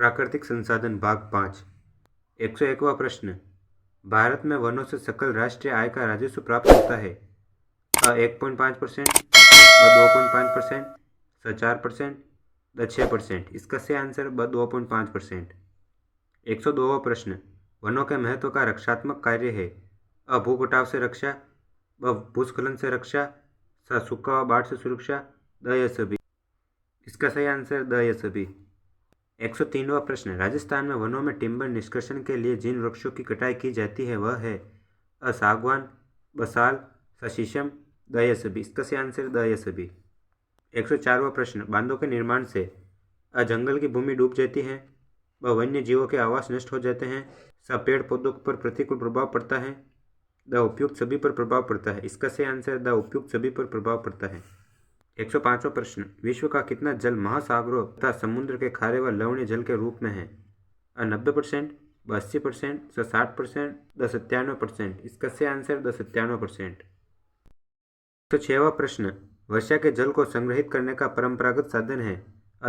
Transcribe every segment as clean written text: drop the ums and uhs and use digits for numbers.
प्राकृतिक संसाधन भाग 5। 101वां प्रश्न। भारत में वनों से सकल राष्ट्रीय आय का राजस्व प्राप्त होता है। 1.5%, 2.5%, 4%, 6%। इसका सही आंसर 2.5%। 102वां प्रश्न। वनों के महत्व का रक्षात्मक कार्य है। भूकटाव से रक्षा, भूस्खलन से रक्षा, सूखा व बाढ़ से सुरक्षा, या सभी। इसका सही आंसर या सभी। 103वां प्रश्न। राजस्थान में वनों में टिम्बर निष्कर्षण के लिए जिन वृक्षों की कटाई की जाती है वह है सागवान, बसाल, शीशम, या सभी। इसका सही आंसर या सभी। 104वां प्रश्न। बांधों के निर्माण से जंगल की भूमि डूब जाती है, वन्य जीवों के आवास नष्ट हो जाते हैं, पेड़ पौधों पर प्रतिकूल प्रभाव पड़ता है, उपयुक्त सभी पर प्रभाव पड़ता है। इसका सही आंसर उपयुक्त सभी पर प्रभाव पड़ता है। 105वां प्रश्न। विश्व का कितना जल महासागरों तथा समुद्र के खारे व लवणीय जल के रूप में है? 90%, 80%, 60%, 97%। इसका सही आंसर 97%। 106वां प्रश्न। वर्षा के जल को संग्रहित करने का परंपरागत साधन है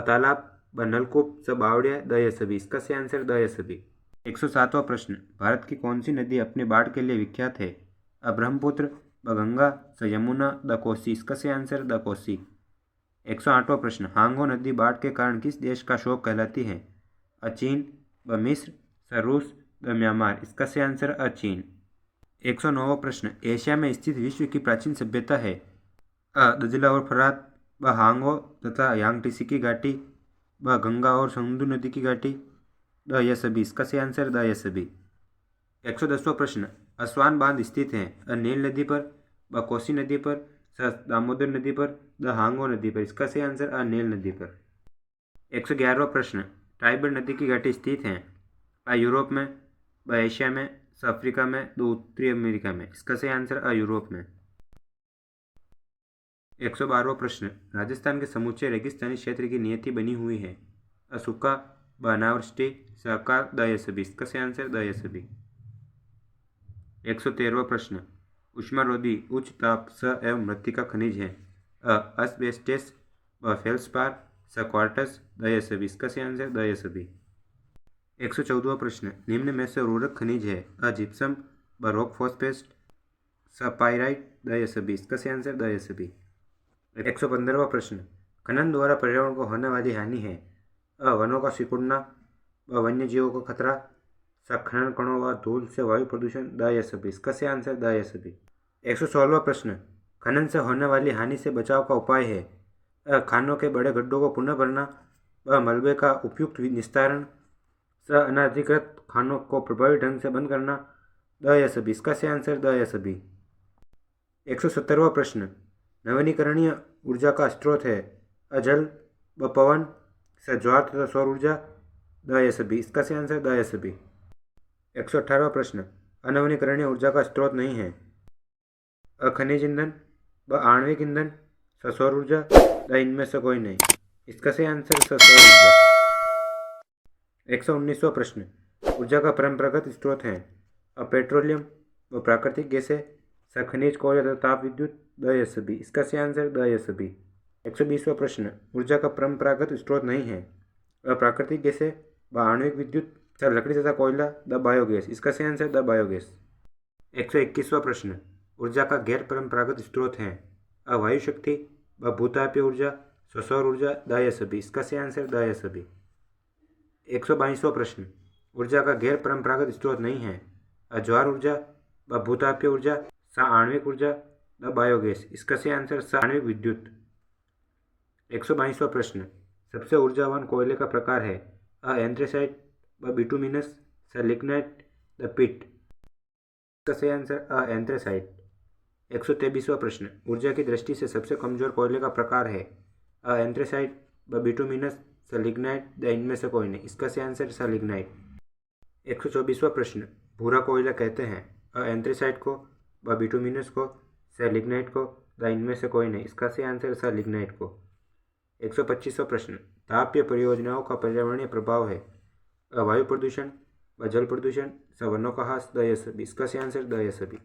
तालाब, नलकूप, बावड़िया, या सभी। इसका सही आंसर या सभी। 107वां प्रश्न। भारत की कौन सी नदी अपने बाढ़ के लिए विख्यात है? ब्रह्मपुत्र, गंगा, यमुना, कोसी। इसका सही आंसर कोसी। 108वां प्रश्न। हांगो नदी बाढ़ के कारण किस देश का शोक कहलाती है? चीन, मिस्र, रूस, म्यांमार। इसका सही आंसर चीन। 109वां प्रश्न। एशिया में स्थित विश्व की प्राचीन सभ्यता है दजला और फरात, हांगो तथा यांगटीसी की घाटी, गंगा और सिंधु नदी की घाटी, या सभी। इसका सही आंसर या सभी। 110वां प्रश्न। असवान बांध स्थित है नील नदी पर, कोसी नदी पर, दामोदर नदी पर, हांगो नदी पर। इसका सही आंसर नील नदी पर। 111वां प्रश्न। टाइबर नदी की घाटी स्थित है यूरोप में, एशिया में, अफ्रीका में, उत्तरी अमेरिका में। इसका सही आंसर यूरोप में। 112वां प्रश्न। राजस्थान के समूचे रेगिस्तानी क्षेत्र की नियति बनी हुई है सूखा, अनावृष्टि, अकाल, या सभी। इसका सही आंसर या सभी। 113वां प्रश्न। उष्मारोधी उच्च ताप एवं मृत्तिका खनिज है एस्बेस्टस, फेल्सपार, क्वार्टज, या सभी। इसका सही आंसर या सभी। 114वां प्रश्न। निम्न में से उर्वरक खनिज है जिप्सम, रॉक फॉस्फेट, पाइराइट, या सभी। इसका सही आंसर या सभी। 115वां प्रश्न। खनन द्वारा पर्यावरण को होने वाली हानि है वनों का सिकुड़ना, वन्य जीवों को खतरा, खनन कणों व धूल से वायु प्रदूषण, या सभी। इसका सही आंसर या सभी। 116वां प्रश्न। खनन से होने वाली हानि से बचाव का उपाय है खानों के बड़े गड्ढों को पुनः भरना, मलबे का उपयुक्त निस्तारण, अनाधिकृत खानों को प्रभावी ढंग से बंद करना, या सभी। इसका सही आंसर या सभी। 117वां प्रश्न। नवीनीकरणीय ऊर्जा का स्रोत है जल, पवन, ज्वार तथा सौर ऊर्जा, या सभी। इसका सही आंसर या सभी। 118वां प्रश्न। अनवीनीकरणीय ऊर्जा का स्रोत नहीं है खनिज ईंधन, आणविक ईंधन, सौर ऊर्जा, इनमें से कोई नहीं। इसका सही आंसर सौर ऊर्जा। 119वां प्रश्न। ऊर्जा का परंपरागत स्रोत है पेट्रोलियम, प्राकृतिक गैसें, खनिज, कोयला तथा ताप विद्युत, या सभी। इसका सही आंसर या सभी। 120वां प्रश्न। ऊर्जा का परंपरागत स्रोत नहीं है प्राकृतिक गैसें, आणविक विद्युत, लकड़ी तथा कोयला, बायोगैस। इसका सही आंसर बायोगैस। 121वां प्रश्न। ऊर्जा का गैर परंपरागत स्रोत है वायु शक्ति, भूतापीय ऊर्जा, सौर ऊर्जा, या सभी। इसका सही आंसर या सभी। 122वां प्रश्न। ऊर्जा का गैर परंपरागत स्रोत नहीं है ज्वार ऊर्जा, भूतापीय ऊर्जा, आणविक ऊर्जा, बायोगैस। इसका सही आंसर आणविक विद्युत। 122वां प्रश्न। सबसे ऊर्जावान कोयले का प्रकार है एंथ्रेसाइट, बिटुमिनस, लिग्नाइट, पिट। इसका सही आंसर एंथ्रेसाइट। 123वां प्रश्न। ऊर्जा की दृष्टि से सबसे कमजोर कोयले का प्रकार है एंथ्रेसाइट, बिटुमिनस, लिग्नाइट, इनमें से कोई नहीं। इसका सही आंसर लिग्नाइट। 124वां प्रश्न। भूरा कोयला कहते हैं एंथ्रेसाइट को, बिटुमिनस को, लिग्नाइट को, इनमें से कोई नहीं। इसका सही आंसर लिग्नाइट को। 125वां प्रश्न। तापीय परियोजनाओं का पर्यावरणीय प्रभाव है वायु प्रदूषण, जल प्रदूषण, वनों का ह्रास, या सभी। इसका सही आंसर या सभी।